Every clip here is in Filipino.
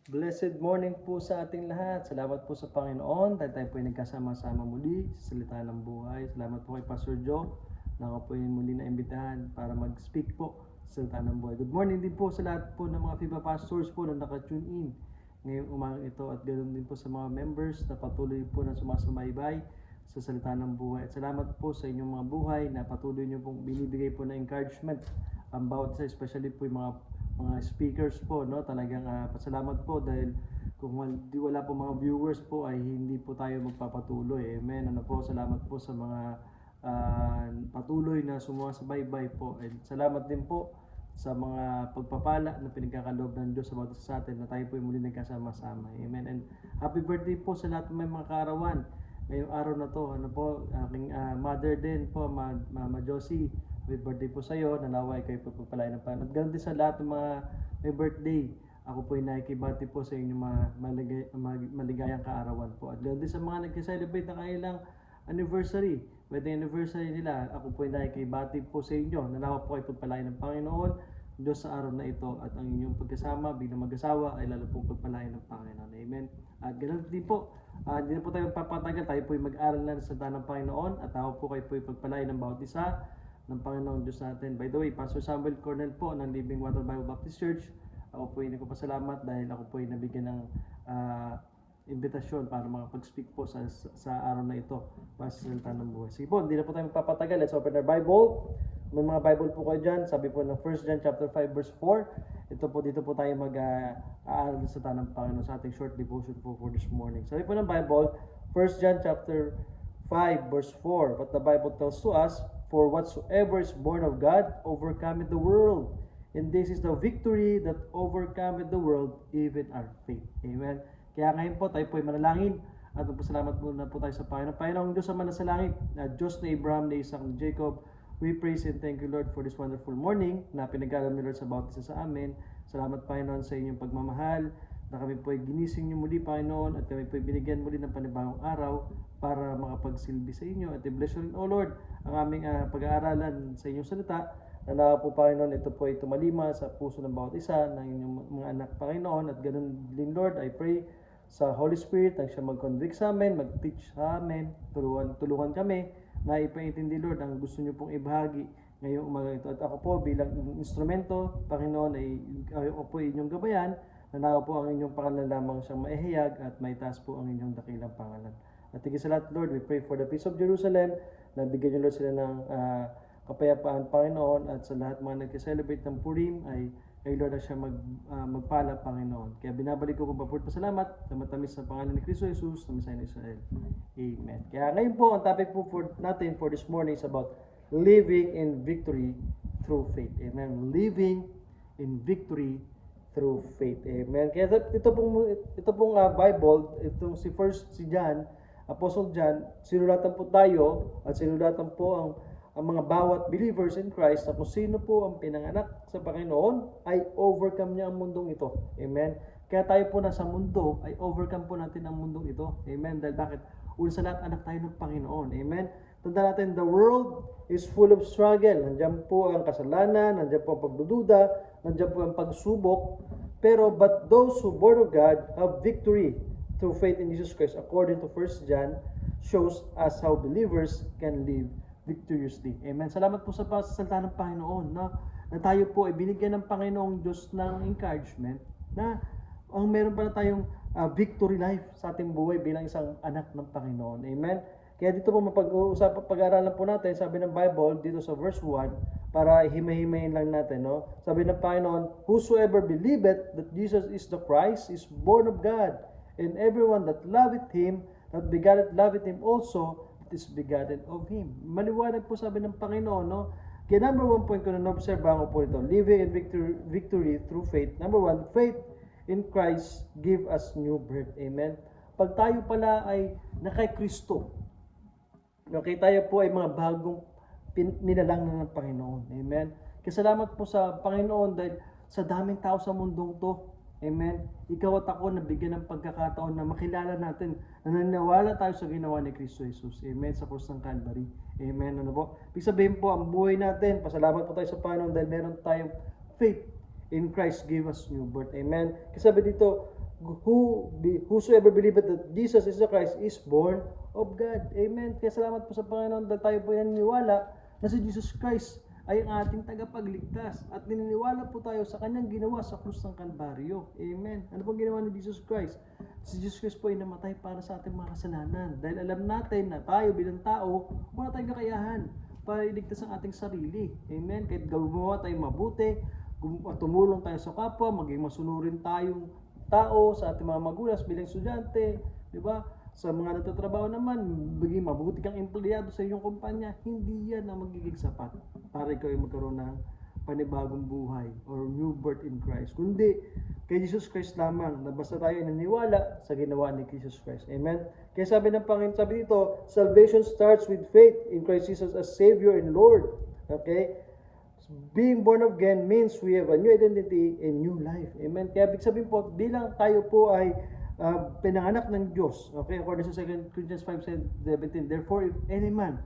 Blessed morning po sa ating lahat. Salamat po sa Panginoon dahil tayo po ay nagkasama-sama muli sa salita ng buhay. Salamat po kay Pastor Joe na ako po ay muli na imbitahan para mag-speak po sa salita ng buhay. Good morning din po sa lahat po ng mga FIBA pastors po na naka-tune in ngayong umagang ito at ganoon din po sa mga members na patuloy po na sumasamaybay sa salita ng buhay. At salamat po sa inyong mga buhay na patuloy nyo pong binibigay po na encouragement ang bawat isa, especially po yung mga speakers po, no? Talagang pasalamat po dahil kung wala po mga viewers po ay hindi po tayo magpapatuloy. Amen. Ano po, salamat po sa mga patuloy na sumasabay-bay po. And salamat din po sa mga pagpapala na pinagkakaloob ng Diyos sa bawat isa sa atin na tayo po ay muli nagkasama-sama. Amen. And happy birthday po sa lahat ng may mga kaarawan ngayong araw na to. Ano po, aking mother din po, Mama Josie. Happy birthday po sa iyo. Nanaway kayo po pagpalain ng Panginoon. At ganoon din sa lahat ng mga may birthday. Ako po ay nakikibati po sa inyong mga maligayang kaarawan po. At ganoon din sa mga nag-celebrate ng kanilang anniversary, wedding anniversary nila. Ako po ay nakikibati po sa inyo. Nanawa po kayo pagpalain ng Panginoon Diyos sa araw na ito at ang inyong pagkasama bilang mag-asawa ay lalo pong pagpalain ng Panginoon. Amen. At ganoon din po, hindi na po tayo papatagal. Tayo po ay mag-aral na sa salita ng Panginoon at ako po kayo po ay pagpalain ng bawat isa ng Panginoong Diyos natin. By the way, Pastor Samuel Cornel po ng Living Water Bible Baptist Church. Ako po ay nagpapasalamat dahil ako po ay nabigyan ng invitasyon para makapag-speak po sa araw na ito para sa salita ng buhay. Sige po, hindi na po tayo magpapatagal. Let's open our Bible. May mga Bible po kayo dyan. Sabi po ng 1 John chapter 5 verse 4. Dito po tayo mag-aaral sa salita ng Panginoon sa ating short devotion po for this morning. Sabi po ng Bible, 1 John chapter 5 verse 4. But the Bible tells to us, for whatsoever is born of God overcometh the world. And this is the victory that overcometh the world, even our faith. Amen. Kaya ngayon po tayo po ay manalangin at magpasalamat muna po tayo sa Panginoon. Panginoong Diyos ang nasa langit, na Diyos na Abraham, na Isaac, na Jacob, we praise and thank you, Lord, for this wonderful morning na pinag-aral ni Lord sa bawat isa sa amin. Salamat, Panginoon, sa inyong pagmamahal na kami po ay ginising niyo muli, Panginoon, at kami po ay binigyan muli ng panibagong araw para makapagsilbi sa inyo. At i-bless you, O Lord, ang aming pag-aaralan sa inyong salita. Nanawa po, Panginoon, ito po ay tumalima sa puso ng bawat isa ng inyong mga anak, Panginoon. At ganun din, Lord, I pray sa Holy Spirit na siya mag-convict sa amin, mag-teach sa amin, tulungan kami na ipaintindi, Lord, ang gusto niyo pong ibahagi ngayong umaga ito. At ako po bilang instrumento, Panginoon, ay ako po inyong gabayan. Nanawa po ang inyong pangalan lamang siyang maihayag at maitaas po ang inyong dakilang pangalan. At higit sa lahat, Lord, we pray for the peace of Jerusalem, na bigyan niyo, Lord, sila ng kapayapaan, Panginoon, at sa lahat mga nag-celebrate ng Purim ay Lord na siya magpala, Panginoon. Kaya binabalik ko kong papuri pasalamat na matamis sa pangalan ni Kristo Jesus na Messiah ng Israel. Amen. Kaya ngayon po, ang topic po natin for this morning is about living in victory through faith. Amen. Living in victory through faith. Amen. Kaya ito pong Bible, itong si John, Apostle John, sinulatan po tayo at sinulatan po ang mga bawat believers in Christ na kung sino po ang pinanganak sa Panginoon ay overcome niya ang mundong ito. Amen. Kaya tayo po nasa mundo ay overcome po natin ang mundong ito. Amen. Dahil bakit? Una sa lahat, anak tayo ng Panginoon. Amen. Tanda natin, the world is full of struggle. Nandiyan po ang kasalanan, nandiyan po ang pagdududa, nandiyan po ang pagsubok. Pero, but those who born of God have victory through faith in Jesus Christ, according to 1 John, shows us how believers can live victoriously. Amen. Salamat po sa salita ng Panginoon na tayo po ay binigyan ng Panginoong Diyos ng encouragement na ang meron pala tayong victory life sa ating buhay bilang isang anak ng Panginoon. Amen. Kaya dito po pag-aaralan po natin, sabi ng Bible dito sa verse 1, para himay-himayin lang natin, no? Sabi ng Panginoon, whosoever believeth that Jesus is the Christ is born of God, and everyone that loveth him, that begotteth loveth him also, is begotten of Him. Maliwanag po sabi ng Panginoon, no? Kaya number 1 point ko na naobserbahan ko po ito, living in victory through faith. Number 1, faith in Christ give us new birth. Amen. Pag tayo pala ay nakay Kristo, okay, tayo po ay mga bagong nilalang ng Panginoon. Amen. Kaya salamat po sa Panginoon dahil sa daming tao sa mundong to, amen, ikaw at ako nabigyan ng pagkakataon na makilala natin na naniniwala tayo sa ginawa ni Kristo Jesus. Amen. Sa krus ng Calvary. Amen. Ano po? Ibig sabihin po, ang buhay natin, pasalamat po tayo sa Panginoon dahil meron tayong faith in Christ give us new birth. Amen. Kasi sabi dito, whosoever believeth that Jesus is the Christ is born of God. Amen. Kaya salamat po sa Panginoon dahil tayo po naniniwala na si Jesus Christ ay ang ating tagapagligtas at naniniwala po tayo sa kanyang ginawa sa krus ng Kalbaryo. Amen. Ano pong ginawa ni Jesus Christ? Si Jesus Christ po ay namatay para sa ating mga kasalanan dahil alam natin na tayo bilang tao wala tayong kakayahan para iligtas ang ating sarili. Amen. Kahit gumawa tayong mabuti, tumulong tayo sa kapwa, maging masunurin tayong tao sa ating mga magulang bilang estudyante, di ba? Sa mga nagtatrabaho naman, maging mabuti kang empleyado sa iyong kumpanya, hindi yan ang magiging sapat para ikaw ay magkaroon ng panibagong buhay or new birth in Christ. Kundi kay Jesus Christ lamang na basta tayo ay naniwala sa ginawa ni Jesus Christ. Amen? Kaya sabi ng Panginoon, sabi dito, salvation starts with faith in Christ Jesus as Savior and Lord. Okay? Being born again means we have a new identity and new life. Amen? Kaya ibig sabihin po, bilang tayo po ay pinanganak ng Diyos. Okay? According sa 2 Corinthians 5:17, therefore, if any man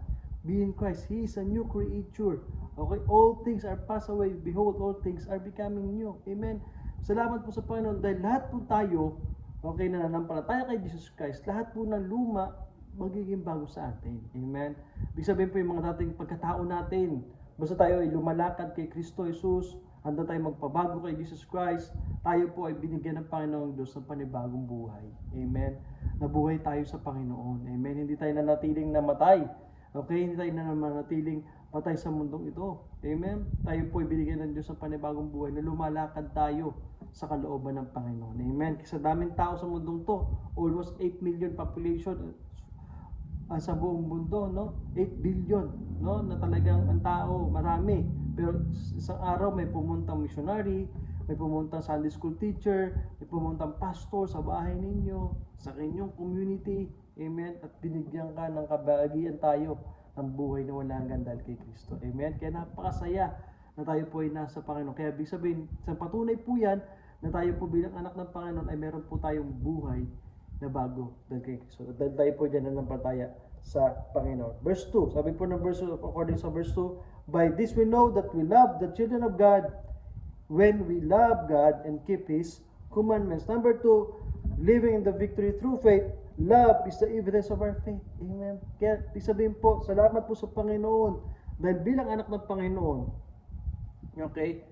be in Christ, he is a new creature. Okay? All things are passed away. Behold, all things are becoming new. Amen? Salamat po sa Panginoon dahil lahat po tayo, okay, na nanampalataya kay Jesus Christ, lahat po ng luma magiging bago sa atin. Amen? Ibig sabihin po yung mga dating pagkatao natin, basta tayo ay lumalakad kay Kristo Jesus, handa tayo magpabago kay Jesus Christ, tayo po ay binigyan ng Panginoong Diyos ng panibagong buhay. Amen? Nabuhay tayo sa Panginoon. Amen? Hindi tayo nanatiling namatay. Okay? Hindi tayo nanatiling patay sa mundong ito. Amen? Tayo po ay binigyan ng Diyos ng panibagong buhay na lumalakad tayo sa kalooban ng Panginoon. Amen? Kasi daming tao sa mundong to, almost 8 million population sa buong mundo, no? 8 billion, no? Na talagang ang tao, marami. Pero isang araw may pumuntang missionary, may pumuntang Sunday school teacher, may pumuntang pastor sa bahay ninyo, sa inyong community. Amen? At binigyan ka ng kabahagian tayo ng buhay na walang hanggan dahil kay Kristo. Amen? Kaya napakasaya na tayo po ay nasa Panginoon. Kaya ibig sabihin, isang patunay po yan na tayo po bilang anak ng Panginoon ay meron po tayong buhay na bago dahil kay Kristo. Dahil tayo po dyan nanampalataya sa Panginoon. Verse 2, sabi po ng verse 2, according sa verse 2, by this we know that we love the children of God when we love God and keep His commandments. Number 2, living in the victory through faith. Love is the evidence of our faith. Amen. Kaya sabihin po, salamat po sa Panginoon dahil bilang anak ng Panginoon, okay,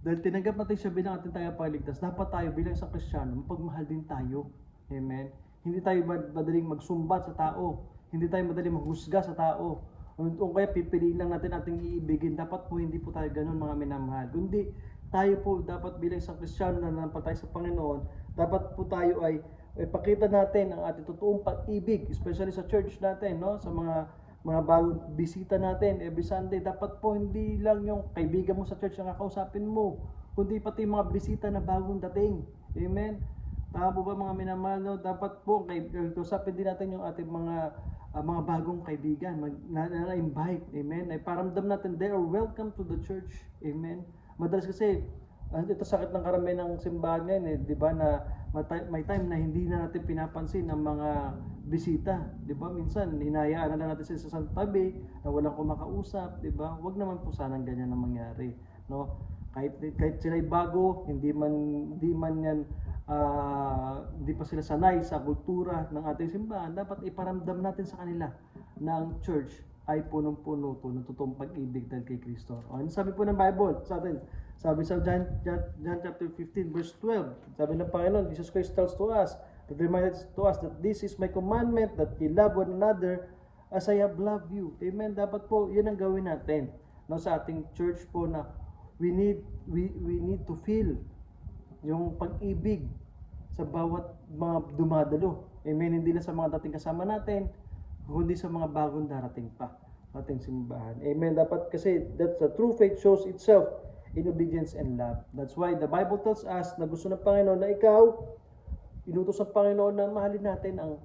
dahil tinanggap natin siya bilang ating tagapagligtas, dapat tayo bilang isang Kristiyano, mapagmahal din tayo. Amen. Hindi tayo madaling magsumbat sa tao. Hindi tayo madaling maghusga sa tao. O kaya pipiliin lang natin ating iibigin. Dapat po hindi po tayo ganun mga minamahal. Kundi tayo po dapat bilang isang Kristiyano na nanampalataya sa Panginoon, dapat po tayo ay pakita natin ang ating totoong pag-ibig, especially sa church natin, no? Sa mga bagong bisita natin every Sunday. Dapat po hindi lang yung kaibigan mo sa church ang kakausapin mo, kundi pati yung mga bisita na bagong dating. Amen. Tama po ba mga minamahal, no? Dapat po kausapin din natin yung ating mga bagong kaibigan na-invite. Amen. Ay paramdam natin they are welcome to the church. Amen. Madalas kasi ito sakit ng karamihan ng simbahan ngayon, di ba, na may time na hindi na natin pinapansin ang mga bisita, di ba? Minsan hinahayaan na lang natin sila sa tabi na walang kumakausap, di ba? Huwag naman po sanang ganyan ang mangyari, no? Kahit sila'y bago, hindi pa sila sanay sa kultura ng ating simbahan, dapat iparamdam natin sa kanila na ang church ay punong-puno to ng totoong pag-ibig dahil kay Kristo. Ano sabi po ng Bible sa atin? Sabi sa John chapter 15 verse 12, sabi ng Panginoon, Jesus Christ tells to us, that reminds to us that this is my commandment, that we love one another as I have loved you. Amen. Dapat po, yun ang gawin natin, no, sa ating church po, na we need to feel yung pag-ibig sa bawat mga dumadalo. Amen. Hindi na sa mga dating kasama natin, kundi sa mga bagong darating pa ating simbahan. Amen. Dapat kasi that's the true faith shows itself in obedience and love. That's why the Bible tells us na gusto ng Panginoon na ikaw, inutos ng Panginoon na mahalin natin ang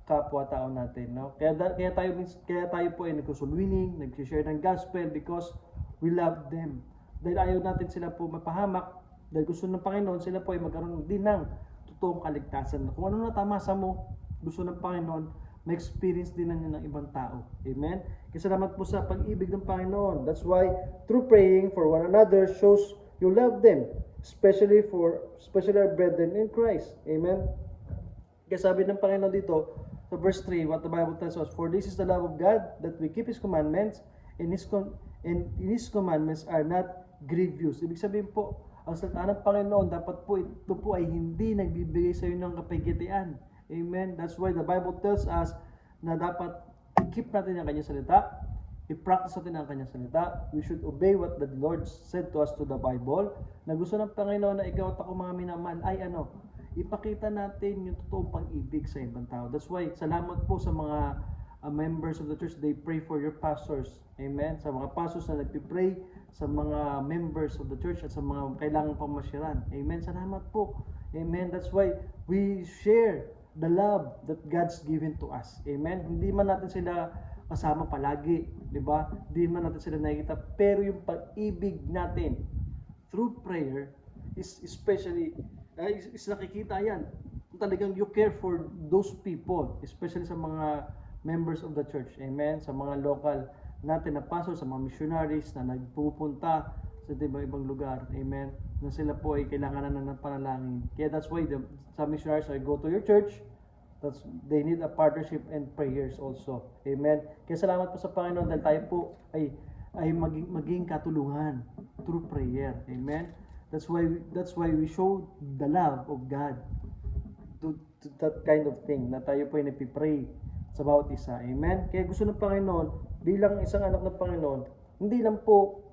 kapwa-tao natin, no? Kaya tayo po ay nagsusulwining, nag-share ng gospel because we love them. Dahil ayaw natin sila po mapahamak, dahil gusto ng Panginoon sila po ay magkaroon din ng totoong kaligtasan. Kung ano na tamasa mo, gusto ng Panginoon, ma-experience din ng ibang tao. Amen? Kaya salamat po sa pag-ibig ng Panginoon. That's why, through praying for one another shows you love them. especially our brethren in Christ. Amen. Kaya sabi ng Panginoon dito, sa verse 3, what the Bible tells us, for this is the love of God, that we keep His commandments, and His commandments are not grievous. Ibig sabihin po, ang salita ng Panginoon, dapat po ito po ay hindi nagbibigay sa iyo ng kapayapaan. Amen. That's why the Bible tells us na dapat i-keep natin ang kanyang salita, i-practice natin ang kanyang salita. We should obey what the Lord said to us to the Bible. Na gusto ng Panginoon na ikaw at ako mga minamahal ay ipakita natin yung totoong pag-ibig sa ibang tao. That's why, salamat po sa mga members of the church. They pray for your pastors. Amen. Sa mga pastors na nagpipray sa mga members of the church at sa mga kailangan pang masyaran. Amen. Salamat po. Amen. That's why we share the love that God's given to us. Amen. Hindi man natin sila kasama palagi, di ba? Hindi man natin sila nakikita, pero yung pag-ibig natin through prayer is especially is nakikita yan. Talagang you care for those people, especially sa mga members of the church. Amen. Sa mga local natin na pastor, sa mga missionaries na nagpupunta sa ibang lugar. Amen. Na sila po ay kailangan na ng panalangin. Kaya that's why some missionaries ay go to your church. They need a partnership and prayers also. Amen. Kaya salamat po sa Panginoon dahil tayo po ay maging katulungan through prayer. Amen. That's why we show the love of God to that kind of thing, na tayo po ay nagpipray sa bawat isa. Amen. Kaya gusto ng Panginoon, bilang isang anak ng Panginoon, hindi lang po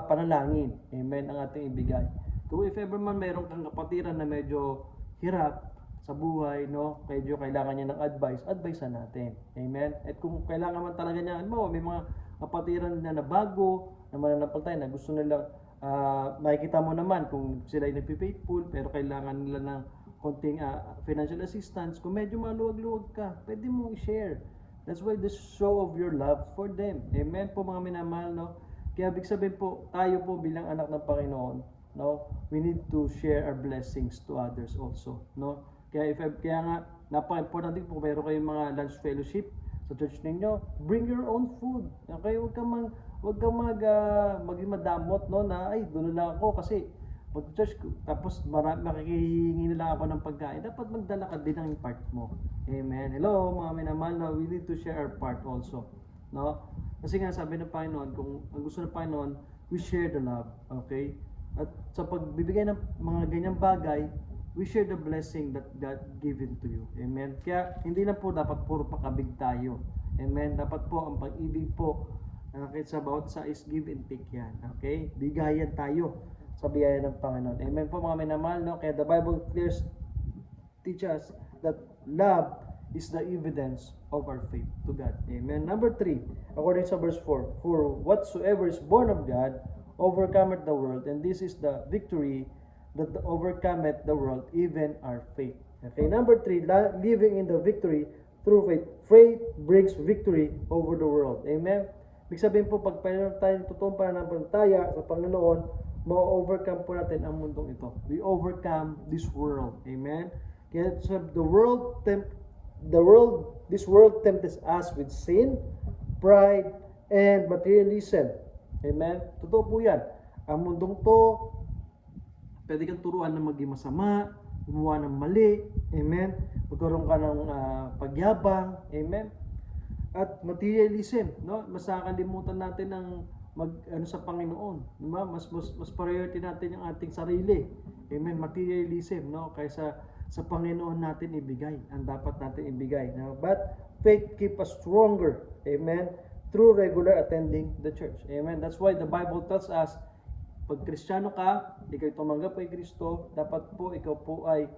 panalangin, amen, ang ating ibigay. Kung if ever man mayroon kang kapatiran na medyo hirap sa buhay, no, medyo kailangan niya ng advice natin. Amen. At kung kailangan man talaga niya, may mga kapatiran na bago, na mananampalataya, na gusto nilang makikita mo naman kung sila ay nagpi-faithful pero kailangan nila ng konting financial assistance. Kung medyo maluwag-luwag ka, pwede mo i-share. That's why the show of your love for them. Amen po mga minamahal, no? Kaya big sabihin po, tayo po bilang anak ng Panginoon, no? We need to share our blessings to others also, no? Kaya nga napaka-importante po meron kayong mga lunch fellowship sa church ninyo, bring your own food. Okay, huwag kang maging madamot, no, na ay doon na ako kasi mag-church tapos makikihingi nila ako ng pagkain. Dapat magdala ka din ng part mo. Amen. Hello mga minamahal, no? We need to share our part also, no? Kasi nga sabi ng Panginoon, kung ang gusto ng Panginoon, we share the love. Okay? At sa pagbibigay ng mga ganyang bagay, we share the blessing that God given to you. Amen. Kaya hindi na po dapat puro pakabig tayo. Amen. Dapat po ang pag-ibig po sa bawat isa is give and take yan. Okay? Bigayan tayo sa biyaya ng Panginoon. Amen po mga minamahal, no? Kaya the Bible clears teach us that love is the evidence of our faith to God. Amen. Number 3, according to verse 4, for whatsoever is born of God overcometh the world, and this is the victory that overcometh the world, even our faith. Okay, number 3, living in the victory through faith. Faith brings victory over the world. Amen. Ibig sabihin po, pag mayroon tayong totoong pananampalataya sa Panginoon, ma-overcome po natin ang mundong ito. We overcome this world. Amen. Kaya this world tempts us with sin, pride, and materialism. Amen. Totoo po yan. Ang mundong to, pwede kang turuan na maging masama, gumawa ng mali, amen, magkaroon ka ng pagyabang, amen, at materialism, no? Mas nakakalimutan natin ang sa Panginoon, diba? Mas priority natin yung ating sarili, amen, materialism, no? Kaysa sa Panginoon natin ibigay, ang dapat natin ibigay, no? But faith keep us stronger, amen, through regular attending the church, amen. That's why the Bible tells us, pag Kristiyano ka, ikaw tumanggap kay Kristo, dapat po ikaw po ay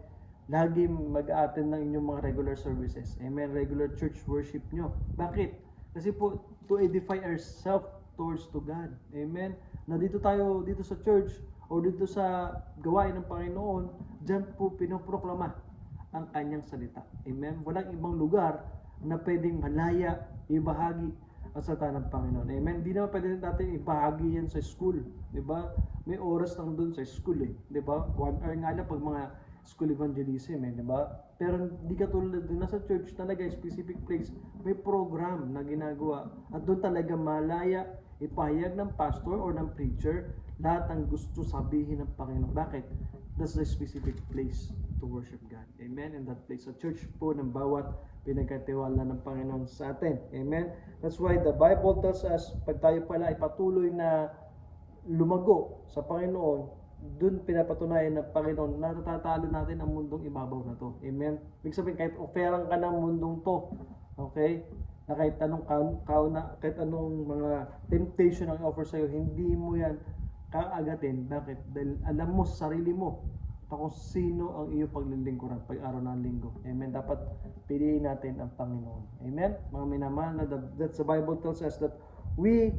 lagi mag-attend ng inyong mga regular services. Amen. Regular church worship nyo. Bakit? Kasi po, to edify ourselves towards to God. Amen. Na dito sa church o dito sa gawain ng Panginoon, dyan po pinoproklama ang kanyang salita. Amen. Walang ibang lugar na pwedeng malaya, ibahagi ang salita ng Panginoon. Amen. Hindi naman pwede natin ibahagi yan sa school. Diba? May oras lang doon sa school eh. Diba? 1 hour nga lang pag mga school evangelism eh. Diba? Pero hindi katulad doon na sa church talaga, specific place, may program na ginagawa. At doon talaga malaya, ipahayag ng pastor or ng preacher lahat ng gusto sabihin ng Panginoon. Bakit? That's the specific place to worship God. Amen? And that place, sa church po ng bawat pinagkatiwala ng Panginoon sa atin. Amen? That's why the Bible tells us, pag tayo pala ay patuloy na lumago sa Panginoon, dun pinapatunayan ng Panginoon na natatalo natin ang mundong ibabaw na to. Amen? Ibig sabihin, kahit oferan ka ng mundong to, okay? Na kahit anong kahit anong mga temptation ang offer sa'yo, hindi mo yan kaagatin. Bakit? Dahil alam mo sa sarili mo kung sino ang iyong paglilingkuran pag araw ng linggo. Amen? Dapat piliin natin ang Panginoon. Amen? Mga minamahal na that's the Bible tells us that we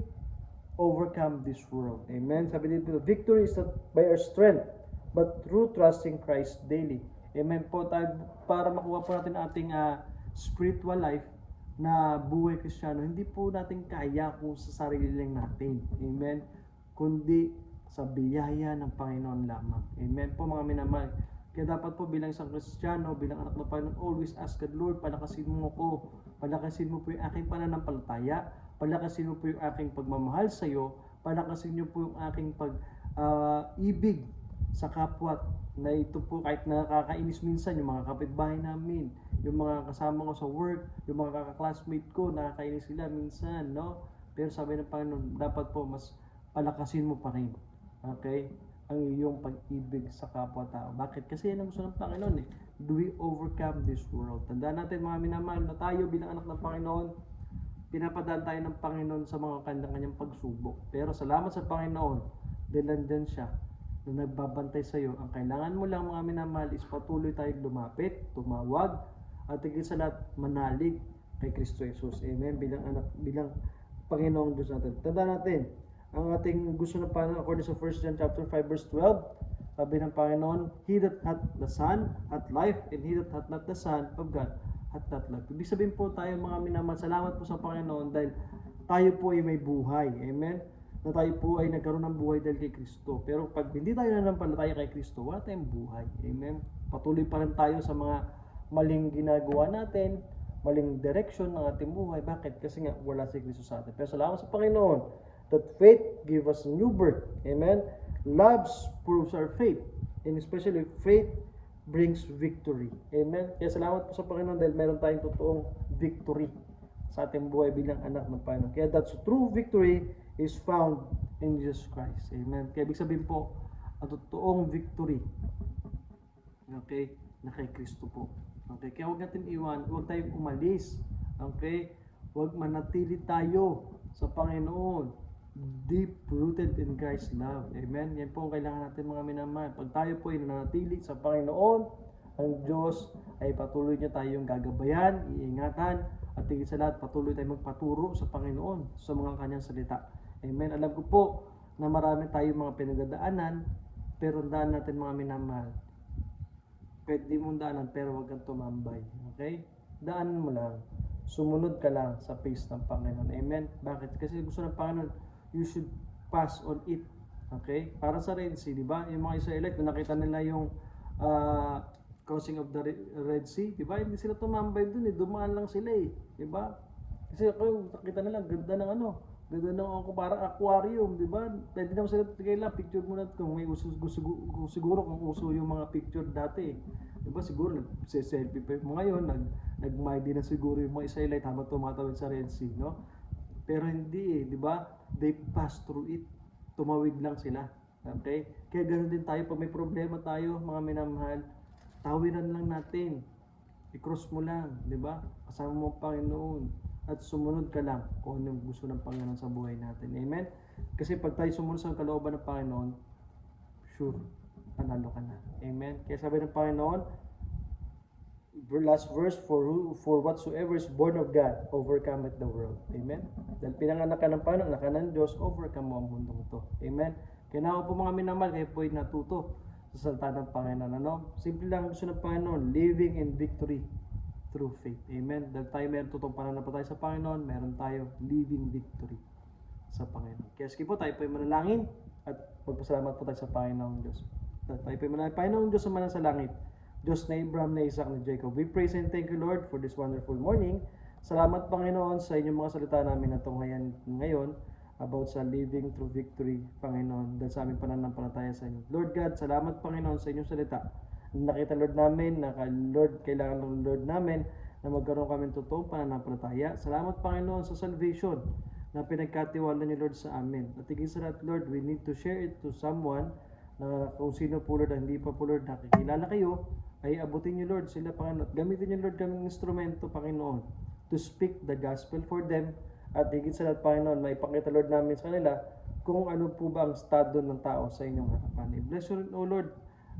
overcome this world. Amen? Sabi dito, victory is not by our strength, but through trusting Christ daily. Amen po tayo, para makuha po natin ating spiritual life na buhay Kristiyano, hindi po natin kaya kung sa sarili lang natin. Amen? Kundi sa biyaya ng Panginoon lamang. Amen po mga minamahal. Kaya dapat po bilang isang Kristiyano, bilang anak ng Panginoon, always ask God, Lord, palakasin mo ko. Palakasin mo po yung aking pananampalataya. Palakasin mo po yung aking pagmamahal sa iyo. Palakasin niyo po yung aking pag-ibig sa kapwa. Na ito po kahit nakakainis minsan, yung mga kapitbahay namin, yung mga kasama ko sa work, yung mga kakaklasmate ko, nakakainis sila minsan, no? Pero sabi ng Panginoon, dapat po mas palakasin mo pa rin. Okay? Ang iyong pag-ibig sa kapwa-tao. Bakit? Kasi yan ang gusto ng Panginoon eh. Do we overcome this world? Tandaan natin mga minamahal na tayo bilang anak ng Panginoon, pinapadaan tayo ng Panginoon sa mga kanyang pagsubok. Pero salamat sa Panginoon, dahil nandyan siya na nagbabantay sa iyo. Ang kailangan mo lang mga minamahal is patuloy tayong lumapit, tumawag, at higit sa lahat manalig kay Kristo Jesus. Amen? Bilang Panginoong Diyos natin. Tandaan natin, ang ating gusto ng Panginoon according sa 1 John chapter 5 verse 12, sabi ng Panginoon, He that hath the Son hath life, and he that hath not the Son of God hath not life. Ibig sabihin po tayo mga minamahal, salamat po sa Panginoon dahil tayo po ay may buhay. Amen? Na tayo po ay nagkaroon ng buhay dahil kay Kristo. Pero pag hindi tayo nanampalataya kay Kristo, wala tayong buhay. Amen? Patuloy pa rin tayo sa mga maling ginagawa natin, maling direction ng ating buhay. Bakit? Kasi nga wala si Kristo sa atin. Pero salamat sa Panginoon that faith give us new birth. Amen? Love proves our faith. And especially faith brings victory. Amen? Kaya salamat po sa Panginoon dahil meron tayong totoong victory sa ating buhay bilang anak ng Panginoon. Kaya that's true victory is found in Jesus Christ. Amen? Kaya ibig sabihin po, ang totoong victory, okay, na kay Kristo po. Okay? Kaya huwag natin iwan, huwag tayong umalis. Okay? Huwag manatili tayo sa Panginoon. Deep rooted in Christ's love. Amen? Yan po ang kailangan natin mga minamahal. Pag tayo po ay nanatili sa Panginoon, ang Diyos ay patuloy niya tayong gagabayan, iingatan, at higit sa lahat, patuloy tayong magpaturo sa Panginoon sa mga kanyang salita. Amen? Alam ko po na marami tayong mga pinagdadaanan, pero daan natin mga minamahal. Pwede mong daanan, pero huwag kang tumambay. Okay? Daanan mo lang. Sumunod ka lang sa pace ng Panginoon. Amen? Bakit? Kasi gusto ng Panginoon, you should pass on it. Okay? Para sa Red Sea, di ba? Yung mga Israelite, kung nakita nila yung crossing of the Red Sea, di ba? Hindi sila tumambay dun eh. Dumaan lang sila eh. Di ba? Kasi ako, nakita nila, ganda ng ganda ng parang aquarium, di ba? Pwede naman sila tigay picture muna kung may uso, siguro kung uso yung mga picture dati eh. Di ba? Siguro nag-selfie pa yung mga yun, nag-my din na siguro yung mga Israelite habang tumatawid sa Red Sea, no? Pero hindi eh, di ba? They pass through it. Tumawid lang sila. Okay? Kaya ganoon din tayo, pag may problema tayo, mga minamahal, tawiran lang natin. I-cross mo lang, di ba? Kasama mo ang Panginoon. At sumunod ka lang kung anong gusto ng Panginoon sa buhay natin. Amen? Kasi pag tayo sumunod sa kalooban ng Panginoon, sure, panalo ka na. Amen? Kaya sabi ng Panginoon, last verse, for whatsoever is born of God, overcometh the world. Amen? Dahil pinanganak ka ng Panginoon, anak ka ng Diyos, overcome mo ang mundong ito. Amen? Kaya na po mga minamahal, kayo po ay natuto sa salita ng Panginoon. Ano? Simple lang gusto ng Panginoon, living in victory through faith. Amen? Dahil tayo meron totoong pananampalataya sa Panginoon, meron tayo living victory sa Panginoon. Kaya sige po, tayo po ay manalangin at magpasalamat po tayo sa Panginoong Diyos. Tayo po ay manalangin. Panginoong Diyos na sa langit, Diyos na Abraham, na Isaac, na Jacob. We praise and thank you, Lord, for this wonderful morning. Salamat, Panginoon, sa inyong mga salita namin na tunghayan ngayon. about sa living through victory, Panginoon, dahil sa aming pananampalataya sa inyo. Lord God, salamat Panginoon sa inyong salita. Nakita Lord namin na Lord, kailangan ng Lord namin na magkaroon kami ng totoong pananampalataya. Salamat Panginoon sa salvation na pinagkatiwala niyo Lord sa amin. At higit sa lahat Lord, we need to share it to someone na kung sino po Lord, hindi pa po Lord nakikilala kayo, ay abutin niyo Lord sila Panginoon. At gamitin niyo Lord kaming instrumento Panginoon to speak the gospel for them. At higit sa lahat, Panginoon, may ipakita, Lord, namin sa kanila kung ano po ba ang estado ng tao sa inyong harapan. I-bless you, O Lord,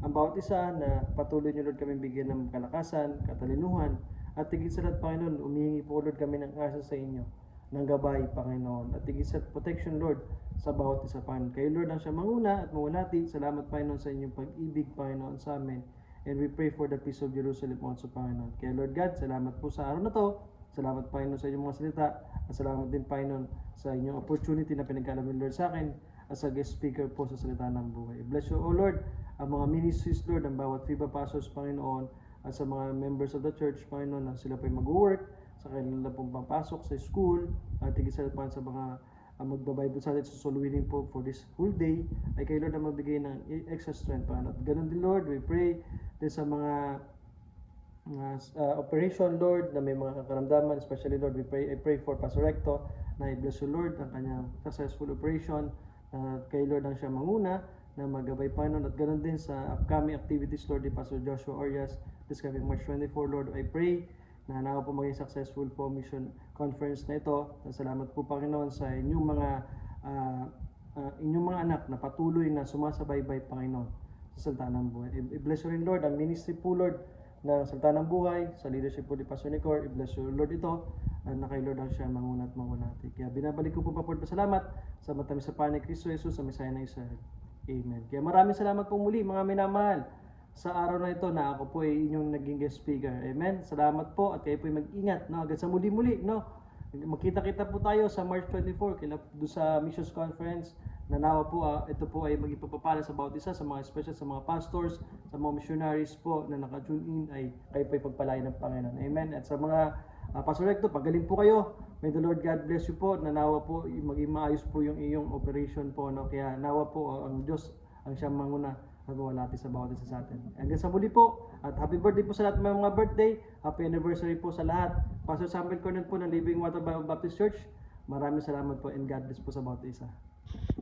ang bawat isa na patuloy niyo, Lord, kami bigyan ng kalakasan, katalinuhan, at higit sa lahat, Panginoon, umihingi po, Lord, kami ng asa sa inyo, ng gabay, Panginoon, at higit sa protection, Lord, sa bawat isa, Panginoon. Kayo, Lord, ang siya manguna at mawalati. Salamat, Panginoon, sa inyong pag-ibig, Panginoon, sa amin. And we pray for the peace of Jerusalem also, Panginoon. Kaya, Lord God, salamat po sa araw na to. Salamat, Panginoon, sa inyong mga salita. At salamat din, Panginoon, sa inyong opportunity na pinagkalamin, Lord, sa akin as a guest speaker po sa salita ng buhay. Bless you, O Lord, ang mga ministries, Lord, ang bawat FIBA pastors, Panginoon, at sa mga members of the church, Panginoon, na sila po'y mag-work, sa kanila pong papasok sa school, at higit sa pa sa mga magbabible sa atin, susuluinin po for this whole day, ay kayo, Lord, na magbigay ng extra strength, Panginoon. At ganun din, Lord, we pray din sa mga operation, Lord, na may mga karamdaman, especially, Lord, I pray for Pastor Recto, na i-bless you, Lord, ang kanyang successful operation, na kay Lord ang siya manguna, na magabay Panginoon, at ganoon din sa upcoming activities, Lord, ni Pastor Joshua Orias, this coming March 24, Lord, I pray, na nawa po maging successful po mission conference na ito. Salamat po, Panginoon, sa inyong mga anak na patuloy na sumasabaybay, Panginoon, sa salita ng buhay. I-bless you rin, Lord, ang ministry po, Lord, ng salita ng buhay, sa leadership po ni Pastor Nicor. I-bless you, Lord, ito, na kay Lord ang siya manguna at mangunati. Kaya binabalik ko po pa po pasalamat sa matamis sa panay Kristo Jesus sa Mesaya ng Israel. Amen. Kaya maraming salamat po muli, mga minamahal, sa araw na ito na ako po ay inyong naging guest speaker. Amen. Salamat po at kayo po ay mag-ingat, no? Hanggang sa muli-muli, no? Magkita-kita po tayo sa March 24 doon sa Missions Conference. Nanawa po, ito po ay maging papapala sa bawat isa, sa mga special, sa mga pastors, sa mga missionaries po na naka-tune in, ay kayo po ay pagpalain ng Panginoon. Amen. At sa mga Pastor Recto, pagaling po kayo. May the Lord God bless you po. Nanawa po, maging maayos po yung iyong operation po, no? Kaya nawa po ang Diyos ang siyang manguna at mawalati sa bawat isa sa atin. Hanggang sa muli po, at happy birthday po sa lahat ng mga birthday. Happy anniversary po sa lahat. Pastor Samuel Cornel po ng Living Water Bible Baptist Church. Maraming salamat po and God bless po sa bawat isa.